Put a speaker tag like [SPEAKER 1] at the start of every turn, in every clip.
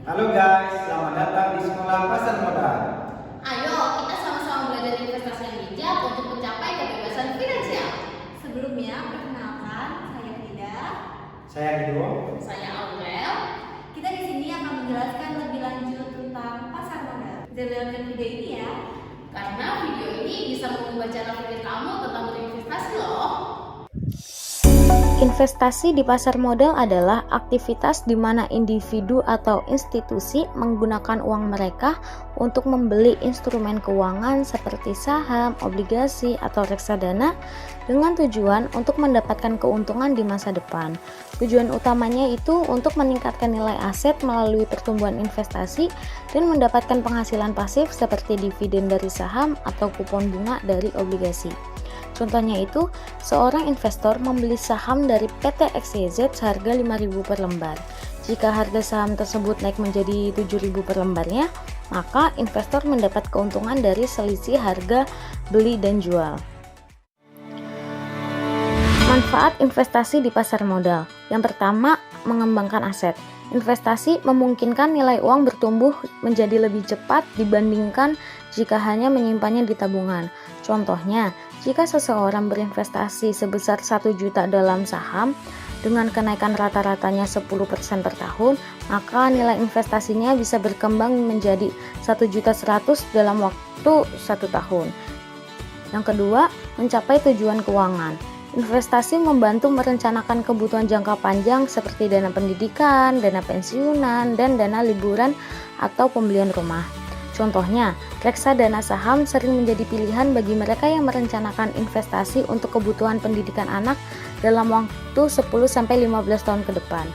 [SPEAKER 1] Halo guys, selamat datang di Sekolah Pasar Modal.
[SPEAKER 2] Ayo, kita sama-sama belajar investasi yang bijak untuk mencapai kebebasan finansial.
[SPEAKER 3] Sebelumnya, perkenalkan, saya Frida.
[SPEAKER 1] Saya Ridho.
[SPEAKER 2] Saya Aurel.
[SPEAKER 3] Kita di sini akan menjelaskan lebih lanjut tentang pasar modal. Jangan lewatkan video ini ya.
[SPEAKER 2] Karena video ini bisa mengubah cara pikir kamu tentang berinvestasi loh.
[SPEAKER 4] Investasi di pasar modal adalah aktivitas di mana individu atau institusi menggunakan uang mereka untuk membeli instrumen keuangan seperti saham, obligasi, atau reksadana dengan tujuan untuk mendapatkan keuntungan di masa depan. Tujuan utamanya itu untuk meningkatkan nilai aset melalui pertumbuhan investasi dan mendapatkan penghasilan pasif seperti dividen dari saham atau kupon bunga dari obligasi. Contohnya itu, seorang investor membeli saham dari PT XYZ seharga 5.000 per lembar. Jika harga saham tersebut naik menjadi 7.000 per lembarnya, maka investor mendapat keuntungan dari selisih harga beli dan jual. Manfaat investasi di pasar modal. Yang pertama, mengembangkan aset. Investasi memungkinkan nilai uang bertumbuh menjadi lebih cepat dibandingkan jika hanya menyimpannya di tabungan. Contohnya, jika seseorang berinvestasi sebesar 1 juta dalam saham dengan kenaikan rata-ratanya 10% per tahun, maka nilai investasinya bisa berkembang menjadi 1.100.000 dalam waktu 1 tahun. Yang kedua, mencapai tujuan keuangan. Investasi membantu merencanakan kebutuhan jangka panjang seperti dana pendidikan, dana pensiunan, dan dana liburan atau pembelian rumah. Contohnya, reksadana saham sering menjadi pilihan bagi mereka yang merencanakan investasi untuk kebutuhan pendidikan anak dalam waktu 10-15 tahun ke depan.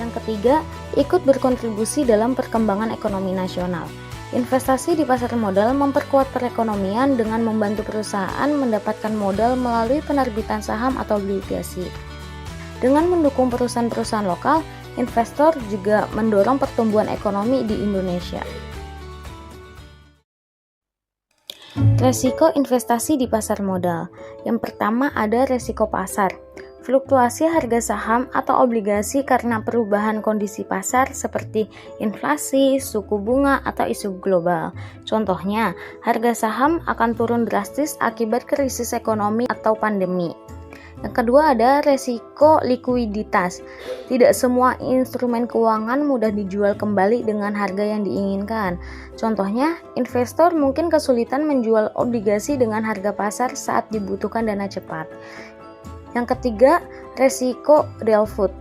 [SPEAKER 4] Yang ketiga, ikut berkontribusi dalam perkembangan ekonomi nasional. Investasi di pasar modal memperkuat perekonomian dengan membantu perusahaan mendapatkan modal melalui penerbitan saham atau obligasi. Dengan mendukung perusahaan-perusahaan lokal, investor juga mendorong pertumbuhan ekonomi di Indonesia. Resiko investasi di pasar modal. Yang pertama ada resiko pasar. Fluktuasi harga saham atau obligasi karena perubahan kondisi pasar seperti inflasi, suku bunga, atau isu global. Contohnya, harga saham akan turun drastis akibat krisis ekonomi atau pandemi. Yang kedua ada resiko likuiditas. Tidak semua instrumen keuangan mudah dijual kembali dengan harga yang diinginkan. Contohnya, investor mungkin kesulitan menjual obligasi dengan harga pasar saat dibutuhkan dana cepat. Yang ketiga, resiko default.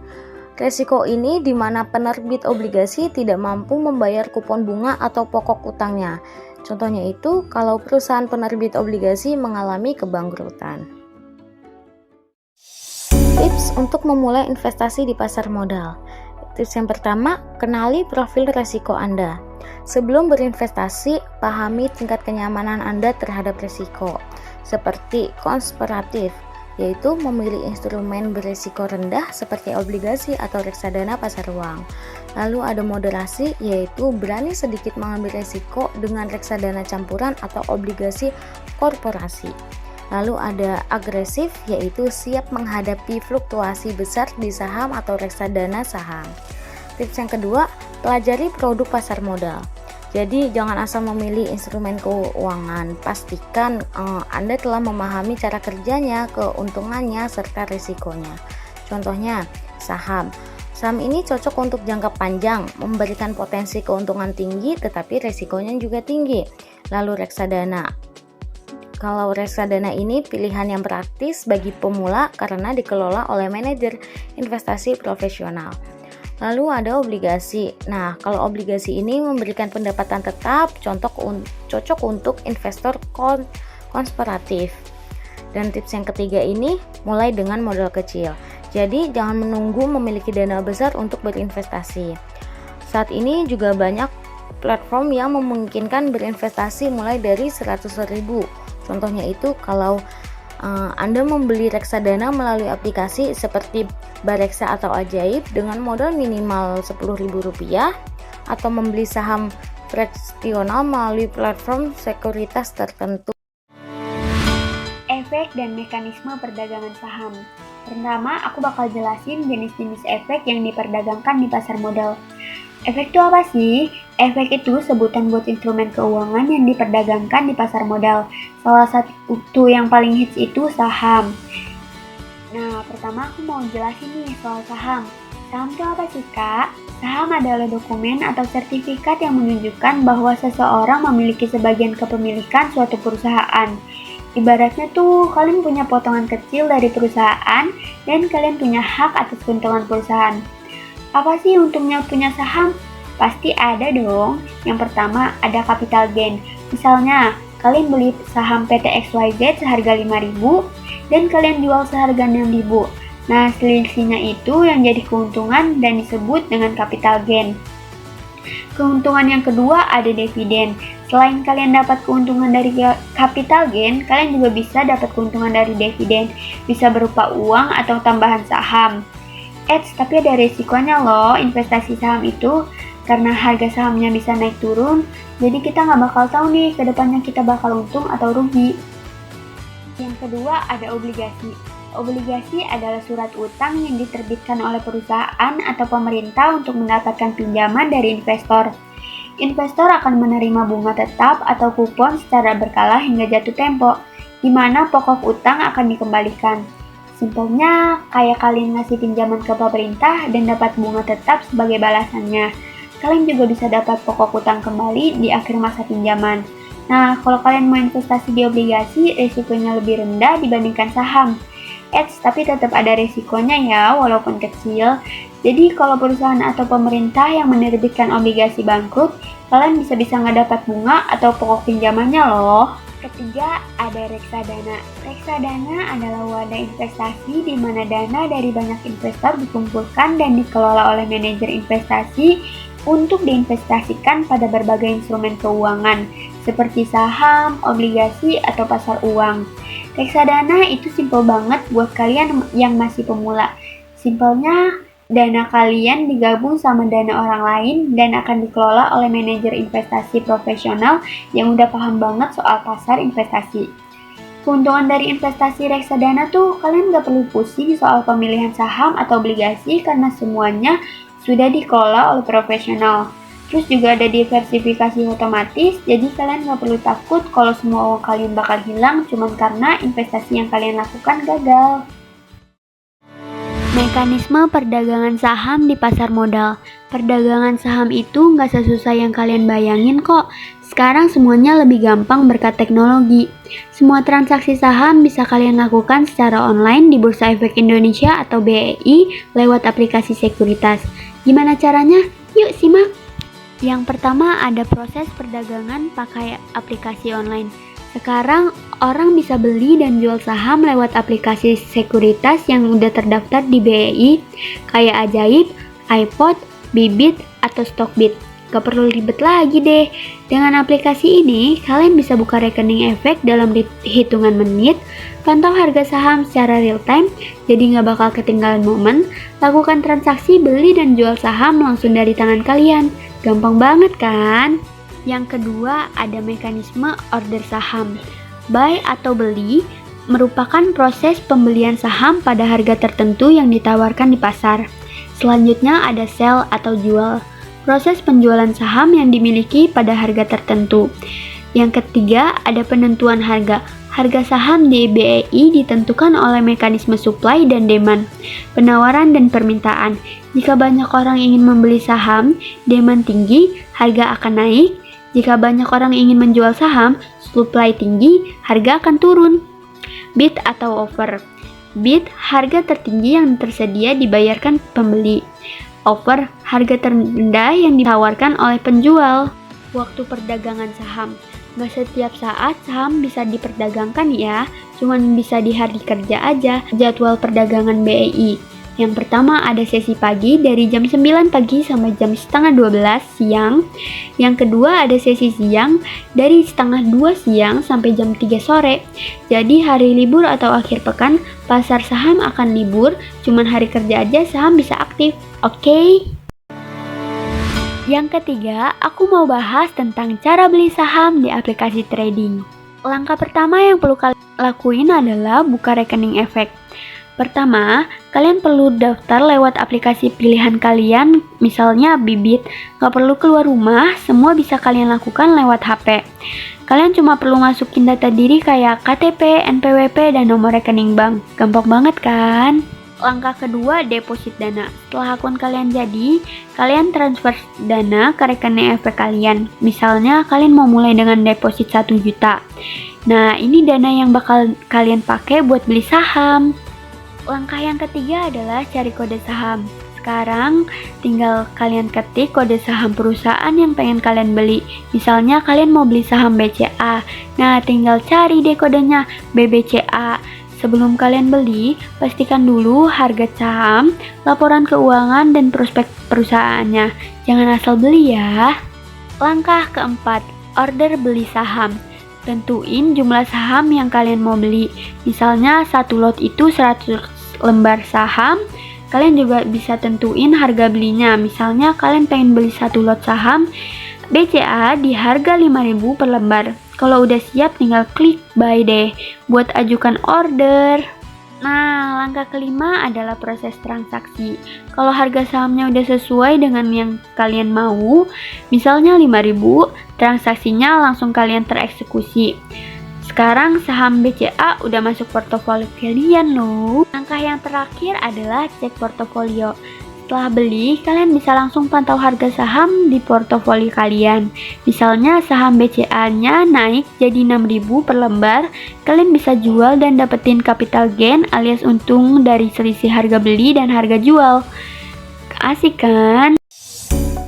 [SPEAKER 4] Resiko ini di mana penerbit obligasi tidak mampu membayar kupon bunga atau pokok utangnya. Contohnya itu kalau perusahaan penerbit obligasi mengalami kebangkrutan. Tips untuk memulai investasi di pasar modal. Tips yang pertama, kenali profil resiko Anda. Sebelum berinvestasi, pahami tingkat kenyamanan Anda terhadap resiko, seperti konspiratif, yaitu memilih instrumen berisiko rendah seperti obligasi atau reksadana pasar uang. Lalu ada moderasi, yaitu berani sedikit mengambil resiko dengan reksadana campuran atau obligasi korporasi. Lalu ada agresif, yaitu siap menghadapi fluktuasi besar di saham atau reksadana saham. Tips yang kedua, pelajari produk pasar modal. Jadi jangan asal memilih instrumen keuangan, pastikan Anda telah memahami cara kerjanya, keuntungannya, serta risikonya. Contohnya, saham. Saham ini cocok untuk jangka panjang, memberikan potensi keuntungan tinggi tetapi risikonya juga tinggi. Lalu reksadana. Kalau reksadana ini pilihan yang praktis bagi pemula karena dikelola oleh manajer investasi profesional. Lalu ada obligasi. Nah, kalau obligasi ini memberikan pendapatan tetap, cocok untuk investor konspiratif. Dan tips yang ketiga ini, mulai dengan modal kecil. Jadi, jangan menunggu memiliki dana besar untuk berinvestasi. Saat ini juga banyak platform yang memungkinkan berinvestasi mulai dari 100.000. Contohnya itu kalau Anda membeli reksadana melalui aplikasi seperti Bareksa atau Ajaib dengan modal minimal Rp10.000 atau membeli saham fractional melalui platform sekuritas tertentu.
[SPEAKER 5] Efek dan mekanisme perdagangan saham. Pertama, aku bakal jelasin jenis-jenis efek yang diperdagangkan di pasar modal. Efek itu apa sih? Efek itu sebutan buat instrumen keuangan yang diperdagangkan di pasar modal. Salah satu yang paling hits itu saham. Nah, pertama aku mau jelasin nih soal saham. Saham itu apa sih, Kak? Saham adalah dokumen atau sertifikat yang menunjukkan bahwa seseorang memiliki sebagian kepemilikan suatu perusahaan. Ibaratnya tuh kalian punya potongan kecil dari perusahaan dan kalian punya hak atas keuntungan perusahaan. Apa sih untungnya punya saham? Pasti ada dong. Yang pertama ada capital gain. Misalnya, kalian beli saham PT XYZ seharga 5.000 dan kalian jual seharga 6.000. Nah, selisihnya itu yang jadi keuntungan dan disebut dengan capital gain. Keuntungan yang kedua ada dividen. Selain kalian dapat keuntungan dari capital gain, kalian juga bisa dapat keuntungan dari dividen. Bisa berupa uang atau tambahan saham. Tapi ada resikonya loh investasi saham itu, karena harga sahamnya bisa naik turun, jadi kita nggak bakal tahu nih ke depannya kita bakal untung atau rugi. Yang kedua ada obligasi. Obligasi adalah surat utang yang diterbitkan oleh perusahaan atau pemerintah untuk mendapatkan pinjaman dari investor. Investor akan menerima bunga tetap atau kupon secara berkala hingga jatuh tempo, di mana pokok utang akan dikembalikan. Simpelnya, kayak kalian ngasih pinjaman ke pemerintah dan dapat bunga tetap sebagai balasannya. Kalian juga bisa dapat pokok utang kembali di akhir masa pinjaman. Nah, kalau kalian mau investasi di obligasi, risikonya lebih rendah dibandingkan saham. Tapi tetap ada risikonya ya, walaupun kecil. Jadi, kalau perusahaan atau pemerintah yang menerbitkan obligasi bangkrut, kalian bisa nggak dapat bunga atau pokok pinjamannya loh. Ketiga, ada reksadana. Reksadana adalah wadah investasi di mana dana dari banyak investor dikumpulkan dan dikelola oleh manajer investasi untuk diinvestasikan pada berbagai instrumen keuangan, seperti saham, obligasi, atau pasar uang. Reksadana itu simpel banget buat kalian yang masih pemula. Simpelnya, dana kalian digabung sama dana orang lain dan akan dikelola oleh manajer investasi profesional yang udah paham banget soal pasar investasi. Keuntungan dari investasi reksadana tuh kalian gak perlu pusing soal pemilihan saham atau obligasi karena semuanya sudah dikelola oleh profesional. Terus juga ada diversifikasi otomatis, jadi kalian gak perlu takut kalau semua uang kalian bakal hilang cuman karena investasi yang kalian lakukan gagal.
[SPEAKER 3] Mekanisme perdagangan saham di pasar modal. Perdagangan saham itu nggak sesusah yang kalian bayangin kok. Sekarang semuanya lebih gampang berkat teknologi. Semua transaksi saham bisa kalian lakukan secara online di Bursa Efek Indonesia atau BEI lewat aplikasi sekuritas. Gimana caranya? Yuk simak! Yang pertama ada proses perdagangan pakai aplikasi online. Sekarang orang bisa beli dan jual saham lewat aplikasi sekuritas yang udah terdaftar di BEI kayak Ajaib, iPod, Bibit, atau Stockbit. Gak perlu ribet lagi deh. Dengan aplikasi ini, kalian bisa buka rekening efek dalam hitungan menit, pantau harga saham secara real time, jadi gak bakal ketinggalan momen, lakukan transaksi beli dan jual saham langsung dari tangan kalian. Gampang banget kan? Yang kedua, ada mekanisme order saham. Buy atau beli merupakan proses pembelian saham pada harga tertentu yang ditawarkan di pasar. Selanjutnya ada sell atau jual. Proses penjualan saham yang dimiliki pada harga tertentu. Yang ketiga, ada penentuan harga. Harga saham di BEI ditentukan oleh mekanisme supply dan demand, penawaran dan permintaan. Jika banyak orang ingin membeli saham, demand tinggi, harga akan naik. Jika banyak orang ingin menjual saham, supply tinggi, harga akan turun. Bid atau offer. Bid, harga tertinggi yang tersedia dibayarkan pembeli. Offer, harga terendah yang ditawarkan oleh penjual. Waktu perdagangan saham. Gak setiap saat saham bisa diperdagangkan ya, cuman bisa di hari kerja aja. Jadwal perdagangan BEI. Yang pertama ada sesi pagi dari jam 9 pagi sampai jam setengah 12 siang. Yang kedua ada sesi siang dari setengah 2 siang sampai jam 3 sore. Jadi hari libur atau akhir pekan, pasar saham akan libur, cuman hari kerja aja saham bisa aktif. Oke? Yang ketiga, aku mau bahas tentang cara beli saham di aplikasi trading. Langkah pertama yang perlu kalian lakuin adalah buka rekening efek. Pertama, kalian perlu daftar lewat aplikasi pilihan kalian, misalnya Bibit. Gak perlu keluar rumah, semua bisa kalian lakukan lewat HP. Kalian cuma perlu masukin data diri kayak KTP, NPWP, dan nomor rekening bank. Gampang banget kan? Langkah kedua, deposit dana. Setelah akun kalian jadi, kalian transfer dana ke rekening efek kalian. Misalnya, kalian mau mulai dengan deposit 1 juta. Nah, ini dana yang bakal kalian pakai buat beli saham. Langkah yang ketiga adalah cari kode saham. Sekarang tinggal kalian ketik kode saham perusahaan yang pengen kalian beli. Misalnya kalian mau beli saham BCA. Nah, tinggal cari deh kodenya BBCA. Sebelum kalian beli, pastikan dulu harga saham, laporan keuangan, dan prospek perusahaannya. Jangan asal beli ya. Langkah keempat, order beli saham. Tentuin jumlah saham yang kalian mau beli. Misalnya satu lot itu 100 lembar saham. Kalian juga bisa tentuin harga belinya. Misalnya kalian pengen beli 1 lot saham BCA di harga 5.000 per lembar. Kalau udah siap tinggal klik buy deh buat ajukan order. Nah, langkah kelima adalah proses transaksi. Kalau harga sahamnya udah sesuai dengan yang kalian mau, misalnya 5.000, transaksinya langsung kalian tereksekusi. Sekarang saham BCA udah masuk portofolio kalian loh. Langkah yang terakhir adalah cek portofolio. Setelah beli, kalian bisa langsung pantau harga saham di portofolio kalian. Misalnya saham BCA-nya naik jadi 6.000 per lembar, kalian bisa jual dan dapetin capital gain alias untung dari selisih harga beli dan harga jual. Asik kan?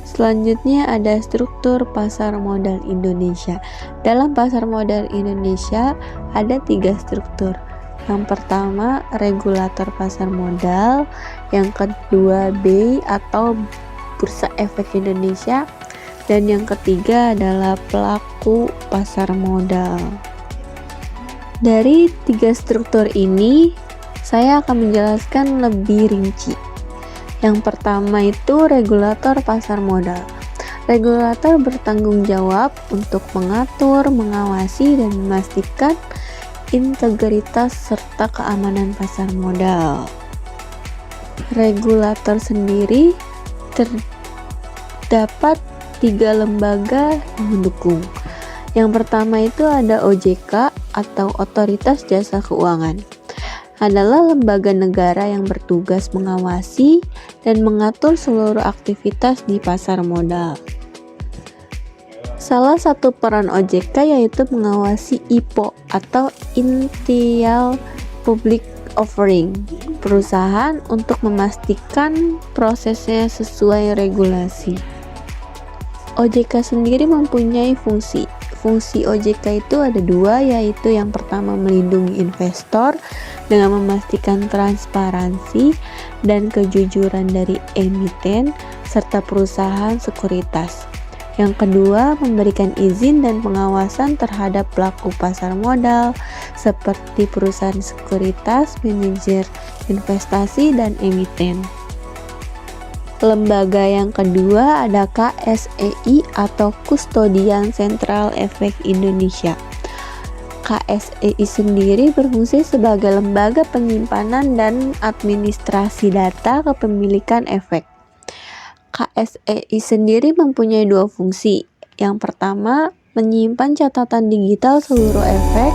[SPEAKER 6] Selanjutnya ada struktur pasar modal Indonesia. Dalam pasar modal Indonesia ada 3 struktur. Yang pertama, regulator pasar modal. Yang kedua, BEI atau Bursa Efek Indonesia. Dan yang ketiga adalah pelaku pasar modal. Dari 3 struktur ini, saya akan menjelaskan lebih rinci. Yang pertama itu regulator pasar modal. Regulator bertanggung jawab untuk mengatur, mengawasi, dan memastikan integritas serta keamanan pasar modal. Regulator sendiri terdapat 3 lembaga yang mendukung. Yang pertama itu ada OJK atau Otoritas Jasa Keuangan. Adalah lembaga negara yang bertugas mengawasi dan mengatur seluruh aktivitas di pasar modal. Salah satu peran OJK yaitu mengawasi IPO atau Initial Public Offering perusahaan untuk memastikan prosesnya sesuai regulasi. OJK sendiri mempunyai fungsi. Fungsi OJK itu ada 2, yaitu yang pertama melindungi investor dengan memastikan transparansi dan kejujuran dari emiten serta perusahaan sekuritas. Yang kedua, memberikan izin dan pengawasan terhadap pelaku pasar modal seperti perusahaan sekuritas, manajer investasi, dan emiten. Lembaga yang kedua ada KSEI atau Kustodian Sentral Efek Indonesia. KSEI sendiri berfungsi sebagai lembaga penyimpanan dan administrasi data kepemilikan efek. KSEI sendiri mempunyai 2 fungsi. Yang pertama, menyimpan catatan digital seluruh efek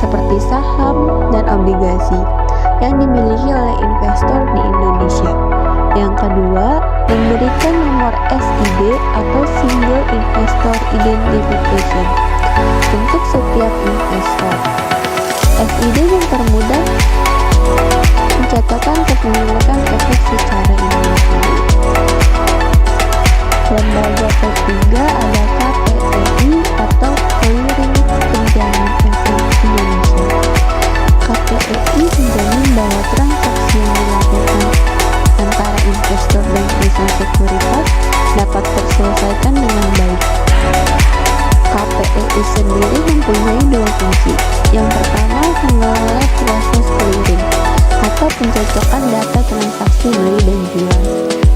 [SPEAKER 6] seperti saham dan obligasi yang dimiliki oleh investor di Indonesia. Yang kedua, memberikan nomor SID atau Single Investor Identification untuk setiap investor. SID mempermudah pencatatan kepemilikan efek secara individu. Lembaga ketiga ada KPEI atau Clearing Penjamin Efek Indonesia. KPEI menjamin bahwa transaksi yang dilakukan antara investor dan perusahaan sekuritas dapat terselesaikan dengan baik. KPEI sendiri mempunyai 2 fungsi. Yang pertama, mengelola proses clearing atau pencocokan data transaksi beli dan jual.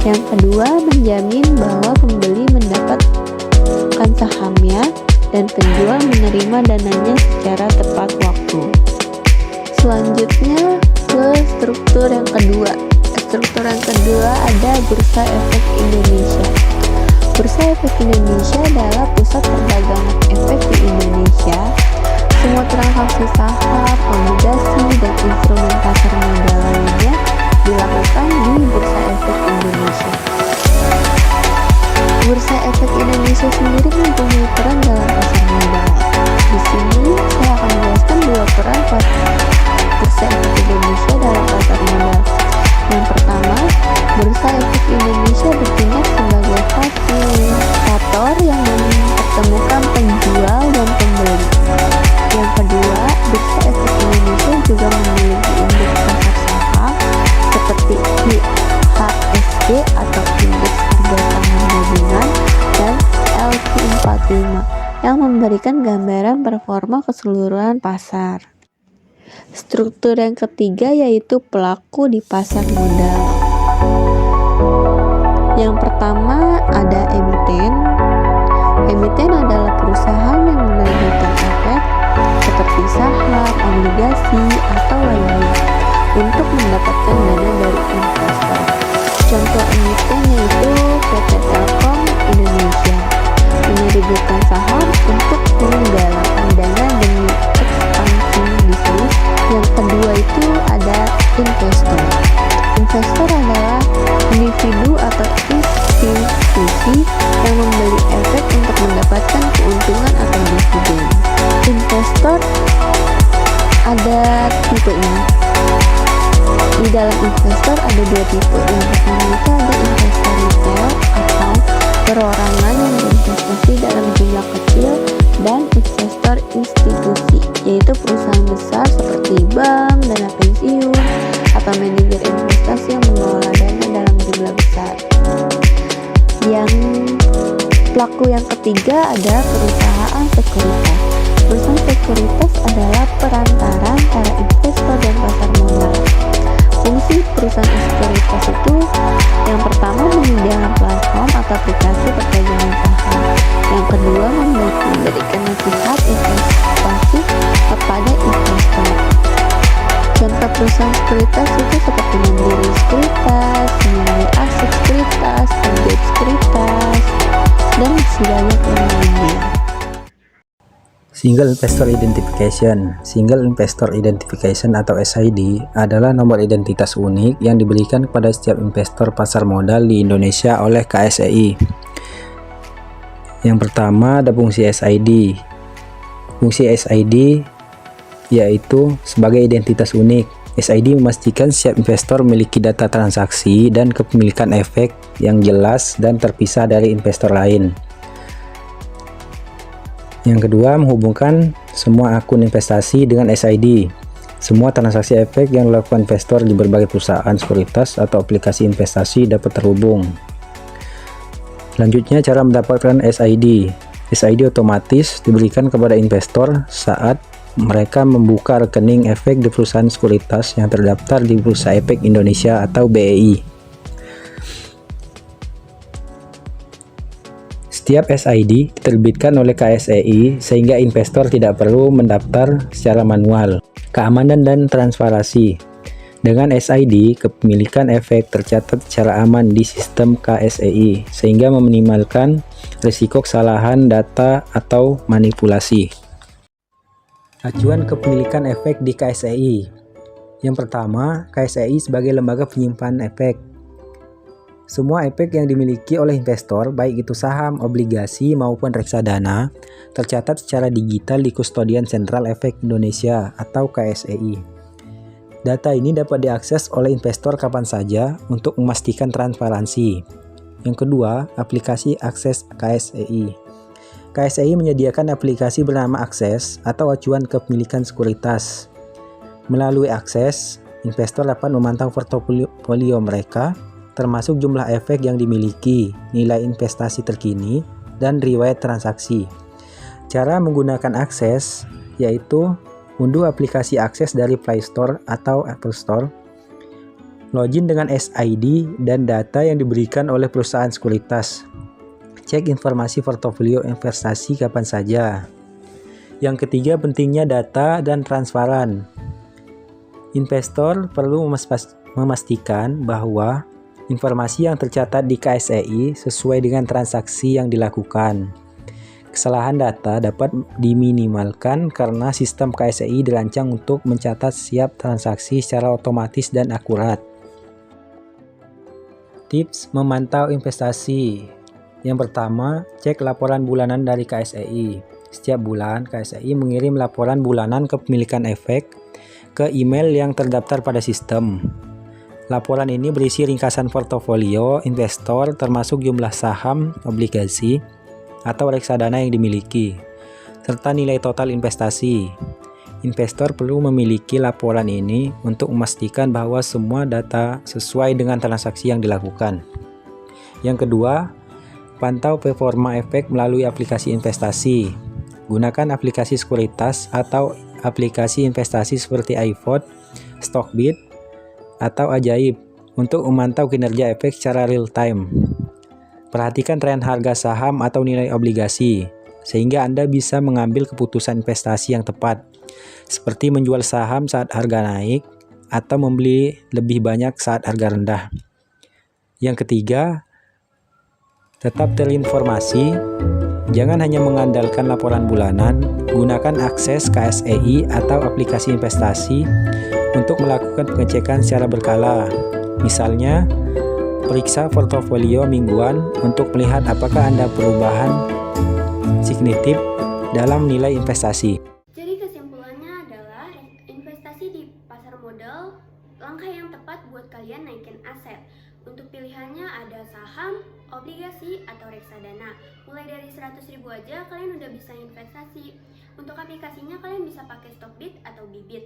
[SPEAKER 6] Yang kedua, menjamin bahwa pembeli mendapatkan sahamnya dan penjual menerima dananya secara tepat waktu. Selanjutnya, ke struktur yang kedua. Struktur yang kedua ada Bursa Efek Indonesia. Bursa Efek Indonesia adalah pusat perdagangan efek di Indonesia. Semua transaksi saham, obligasi, dan instrumen pasar modal lainnya dilakukan di Bursa Efek Indonesia. Bursa Efek Indonesia sendiri mempunyai peran dalam pasar modal. Di sini saya akan menjelaskan dua peran Bursa Efek Indonesia dalam pasar modal. Yang pertama, Bursa Efek Indonesia bertindak sebagai fasilitator yang mempertemukan penjual dan pembeli. Yang kedua, Bursa Efek Indonesia juga memiliki indeks pasar saham seperti IHSG atau indeks harga saham gabungan dan LQ45 yang memberikan gambaran performa keseluruhan pasar. Struktur yang ketiga yaitu pelaku di pasar modal. Yang pertama ada emiten. Emiten adalah perusahaan yang menerbitkan efek seperti saham, obligasi, atau lainnya untuk mendapatkan dana dari investor. Contoh emiten yaitu PT Telkom Indonesia menerbitkan saham untuk menggalakkan dana demi ekspansi bisnis. Yang kedua itu ada investor. Investor adalah individu atau institusi yang membeli efek untuk mendapatkan keuntungan atau dividen. Investor ada tipenya. Di dalam investor ada dua tipe. Yang pertama itu ada investor retail atau perorangan yang berinvestasi dalam jumlah kecil, dan investor institusi yaitu perusahaan besar seperti bank, dana pensiun, atau manajer investasi yang mengelola dana dalam jumlah besar. Yang pelaku yang ketiga ada perusahaan sekuritas. Perusahaan sekuritas adalah perantara antara investor dan pasar modal. Fungsi perusahaan sekuritas itu yang pertama menyediakan platform atau aplikasi perdagangan saham. Yang kedua memberikan nasihat investasi kepada investor. Contoh perusahaan sekuritas itu seperti Mandiri Sekuritas, Senarai Aset Sekuritas, Ajaib Sekuritas, dan masih banyak yang lainnya.
[SPEAKER 1] Single Investor Identification. Single Investor Identification atau SID adalah nomor identitas unik yang diberikan kepada setiap investor pasar modal di Indonesia oleh KSEI. Yang pertama ada fungsi SID. Fungsi SID yaitu sebagai identitas unik. SID memastikan setiap investor memiliki data transaksi dan kepemilikan efek yang jelas dan terpisah dari investor lain. Yang kedua, menghubungkan semua akun investasi dengan SID. Semua transaksi efek yang dilakukan investor di berbagai perusahaan sekuritas atau aplikasi investasi dapat terhubung. Selanjutnya, cara mendapatkan SID. SID otomatis diberikan kepada investor saat mereka membuka rekening efek di perusahaan sekuritas yang terdaftar di Bursa Efek Indonesia atau BEI. Setiap SID diterbitkan oleh KSEI sehingga investor tidak perlu mendaftar secara manual. Keamanan dan transparansi. Dengan SID, kepemilikan efek tercatat secara aman di sistem KSEI sehingga meminimalkan risiko kesalahan data atau manipulasi. Acuan kepemilikan efek di KSEI. Yang pertama, KSEI sebagai lembaga penyimpan efek. Semua efek yang dimiliki oleh investor, baik itu saham, obligasi, maupun reksadana, tercatat secara digital di Kustodian Sentral Efek Indonesia atau KSEI. Data ini dapat diakses oleh investor kapan saja untuk memastikan transparansi. Yang kedua, aplikasi akses KSEI. KSEI menyediakan aplikasi bernama Akses atau acuan kepemilikan sekuritas. Melalui Akses, investor dapat memantau portofolio mereka, termasuk jumlah efek yang dimiliki, nilai investasi terkini, dan riwayat transaksi. Cara menggunakan Akses yaitu unduh aplikasi Akses dari Play Store atau Apple Store, login dengan SID dan data yang diberikan oleh perusahaan sekuritas, cek informasi portofolio investasi kapan saja. Yang ketiga, pentingnya data dan transparan. Investor perlu memastikan bahwa informasi yang tercatat di KSEI sesuai dengan transaksi yang dilakukan. Kesalahan data dapat diminimalkan karena sistem KSEI dirancang untuk mencatat setiap transaksi secara otomatis dan akurat. Tips memantau investasi. Yang pertama, cek laporan bulanan dari KSEI. Setiap bulan, KSEI mengirim laporan bulanan kepemilikan efek ke email yang terdaftar pada sistem. Laporan ini berisi ringkasan portofolio investor termasuk jumlah saham, obligasi, atau reksadana yang dimiliki, serta nilai total investasi. Investor perlu memiliki laporan ini untuk memastikan bahwa semua data sesuai dengan transaksi yang dilakukan. Yang kedua, pantau performa efek melalui aplikasi investasi. Gunakan aplikasi sekuritas atau aplikasi investasi seperti iVote, Stockbit, atau Ajaib untuk memantau kinerja efek secara real time. Perhatikan tren harga saham atau nilai obligasi, sehingga Anda bisa mengambil keputusan investasi yang tepat, seperti menjual saham saat harga naik atau membeli lebih banyak saat harga rendah. Yang ketiga, tetap terinformasi. Jangan hanya mengandalkan laporan bulanan, gunakan akses KSEI atau aplikasi investasi untuk melakukan pengecekan secara berkala. Misalnya, periksa portofolio mingguan untuk melihat apakah ada perubahan signifikan dalam nilai investasi.
[SPEAKER 3] Jadi kesimpulannya adalah investasi di pasar modal langkah yang tepat buat kalian naikin aset. Untuk pilihannya ada saham, obligasi, atau reksadana. Mulai dari 100.000 aja kalian udah bisa investasi. Untuk aplikasinya kalian bisa pakai Stockbit atau Bibit.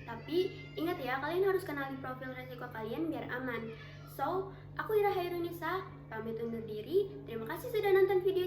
[SPEAKER 3] Tapi ingat ya, kalian harus kenali profil resiko kalian biar aman. So, aku Ira Hairunisa, pamit undur diri. Terima kasih sudah nonton video